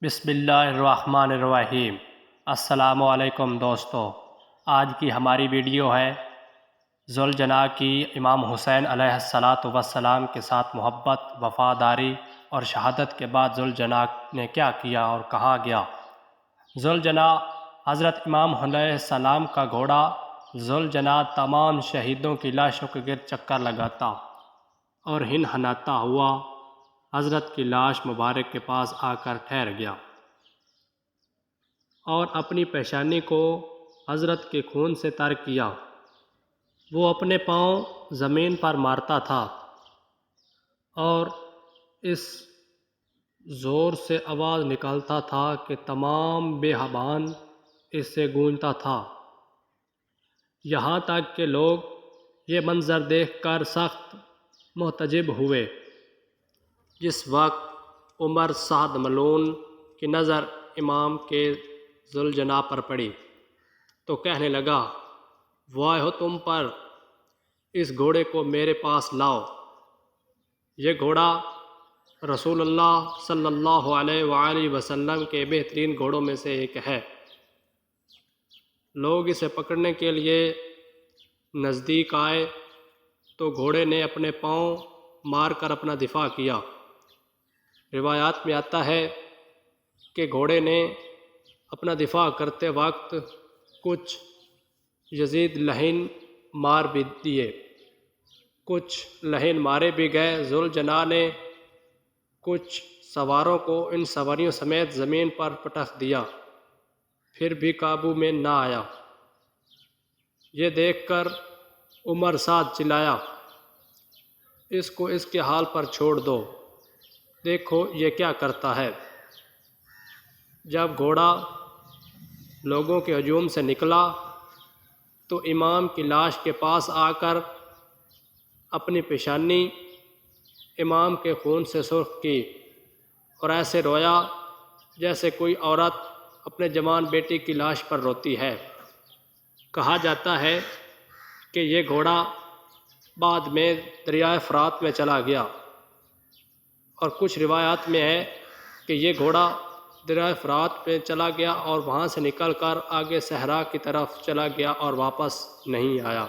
بسم اللہ الرحمن الرحیم۔ السلام علیکم دوستو، آج کی ہماری ویڈیو ہے ذوالجناح کی امام حسین علیہ السلام کے ساتھ محبت، وفاداری اور شہادت کے بعد ذوالجناح نے کیا کیا اور کہاں گیا۔ ذوالجناح حضرت امام علیہ السلام کا گھوڑا ذوالجناح تمام شہیدوں کی لاشوں کے گرد چکر لگاتا اور ہنہناتا ہوا حضرت کی لاش مبارک کے پاس آ کر ٹھہر گیا اور اپنی پیشانی کو حضرت کے خون سے تر کیا۔ وہ اپنے پاؤں زمین پر مارتا تھا اور اس زور سے آواز نکالتا تھا کہ تمام بیابان اس سے گونجتا تھا، یہاں تک کہ لوگ یہ منظر دیکھ کر سخت متعجب ہوئے۔ جس وقت عمر سعد ملعون کی نظر امام کے ذوالجناح پر پڑی تو کہنے لگا، وائے ہو تم پر، اس گھوڑے کو میرے پاس لاؤ۔ یہ گھوڑا رسول اللہ صلی اللہ علیہ وآلہ وسلم کے بہترین گھوڑوں میں سے ایک ہے۔ لوگ اسے پکڑنے کے لیے نزدیک آئے تو گھوڑے نے اپنے پاؤں مار کر اپنا دفاع کیا۔ روایات میں آتا ہے کہ گھوڑے نے اپنا دفاع کرتے وقت کچھ یزید لہن مار بھی دیے، کچھ لہن مارے بھی گئے۔ ذوالجناح نے کچھ سواروں کو ان سواریوں سمیت زمین پر پٹخ دیا، پھر بھی قابو میں نہ آیا۔ یہ دیکھ کر عمر سعد چلایا، اس کو اس کے حال پر چھوڑ دو، دیکھو یہ کیا کرتا ہے۔ جب گھوڑا لوگوں کے ہجوم سے نکلا تو امام کی لاش کے پاس آ کر اپنی پیشانی امام کے خون سے سرخ کی اور ایسے رویا جیسے کوئی عورت اپنے جوان بیٹی کی لاش پر روتی ہے۔ کہا جاتا ہے کہ یہ گھوڑا بعد میں دریائے فرات میں چلا گیا، اور کچھ روایات میں ہے کہ یہ گھوڑا دریائے فرات میں چلا گیا اور وہاں سے نکل کر آگے صحرا کی طرف چلا گیا اور واپس نہیں آیا۔